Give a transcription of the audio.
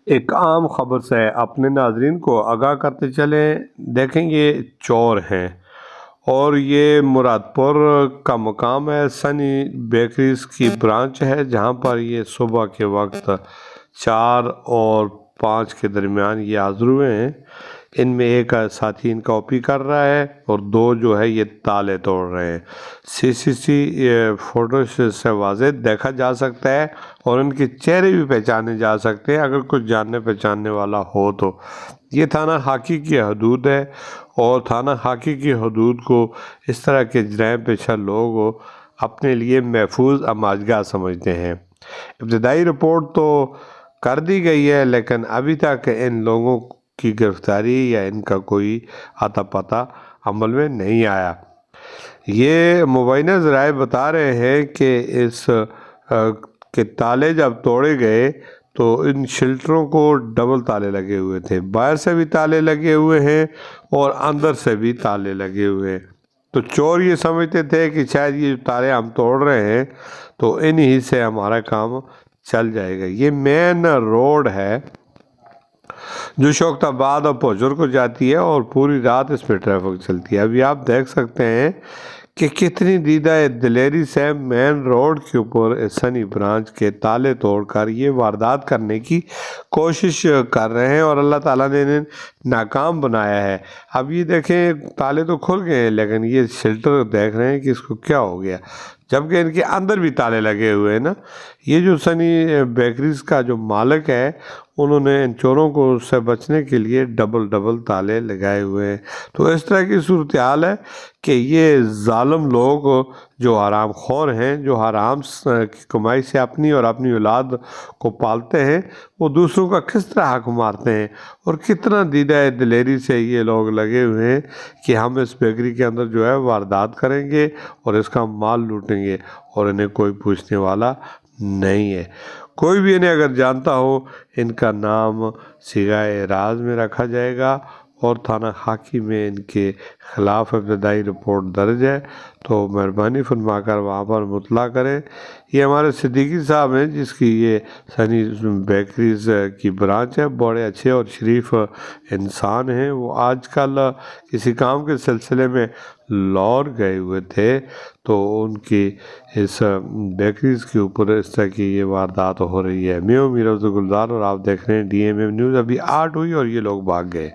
ایک عام خبر سے اپنے ناظرین کو آگاہ کرتے چلیں۔ دیکھیں یہ چور ہیں اور یہ مراد پور کا مقام ہے۔ سنی بیکریز کی برانچ ہے جہاں پر یہ صبح کے وقت 4 اور 5 کے درمیان یہ حاضر ہوئے ہیں۔ ان میں ایک ساتھی ان کاپی کر رہا ہے اور 2 جو ہے یہ تالے توڑ رہے ہیں۔ فوٹو سے واضح دیکھا جا سکتا ہے اور ان کے چہرے بھی پہچانے جا سکتے ہیں اگر کچھ جاننے پہچاننے والا ہو تو۔ یہ تھانہ ہاکی کی حدود ہے اور تھانہ ہاکی کی حدود کو اس طرح کے جرائم پیشہ لوگ اپنے لیے محفوظ اماجگاہ سمجھتے ہیں۔ ابتدائی رپورٹ تو کر دی گئی ہے لیکن ابھی تک ان لوگوں کی گرفتاری یا ان کا کوئی اتا پتہ عمل میں نہیں آیا۔ یہ مبینہ ذرائع بتا رہے ہیں کہ اس کے تالے جب توڑے گئے تو ان شیلٹروں کو ڈبل تالے لگے ہوئے تھے، باہر سے بھی تالے لگے ہوئے ہیں اور اندر سے بھی تالے لگے ہوئے ہیں۔ تو چور یہ سمجھتے تھے کہ شاید یہ تالے ہم توڑ رہے ہیں تو انہی سے ہمارا کام چل جائے گا۔ یہ مین روڈ ہے جو شوکت آباد اور پوجر کو جاتی ہے اور پوری رات اس پہ ٹریفک چلتی ہے۔ ابھی آپ دیکھ سکتے ہیں کہ کتنی دیدہ دلیری سے مین روڈ کے اوپر سنی برانچ کے تالے توڑ کر یہ واردات کرنے کی کوشش کر رہے ہیں اور اللہ تعالیٰ نے انہیں ناکام بنایا ہے۔ اب یہ دیکھیں تالے تو کھل گئے ہیں لیکن یہ شیلٹر دیکھ رہے ہیں کہ اس کو کیا ہو گیا، جبکہ ان کے اندر بھی تالے لگے ہوئے ہیں نا۔ یہ جو سنی بیکریز کا جو مالک ہے انہوں نے ان چوروں کو اس سے بچنے کے لیے ڈبل تالے لگائے ہوئے ہیں۔ تو اس طرح کی صورتحال ہے کہ یہ ظالم لوگ جو حرام خور ہیں، جو حرام کی کمائی سے اپنی اور اپنی اولاد کو پالتے ہیں، وہ دوسروں کا کس طرح حق مارتے ہیں اور کتنا دیدہ دلیری سے یہ لوگ لگے ہوئے ہیں کہ ہم اس بیکری کے اندر جو ہے واردات کریں گے اور اس کا مال لوٹیں گے اور انہیں کوئی پوچھنے والا نہیں ہے۔ کوئی بھی انہیں اگر جانتا ہو ان کا نام صیغہ راز میں رکھا جائے گا اور تھانہ ہاکی میں ان کے خلاف ابتدائی رپورٹ درج ہے تو مہربانی فرما کر وہاں پر مطلع کریں۔ یہ ہمارے صدیقی صاحب ہیں جس کی یہ سنی بیکریز کی برانچ ہے، بڑے اچھے اور شریف انسان ہیں۔ وہ آج کل کسی کام کے سلسلے میں لاہور گئے ہوئے تھے تو ان کی اس بیکریز کے اوپر اس طرح کی یہ واردات ہو رہی ہے۔ میں ہوں میرا گلزار اور آپ دیکھ رہے ہیں DMM نیوز۔ ابھی 8 ہوئی اور یہ لوگ بھاگ گئے۔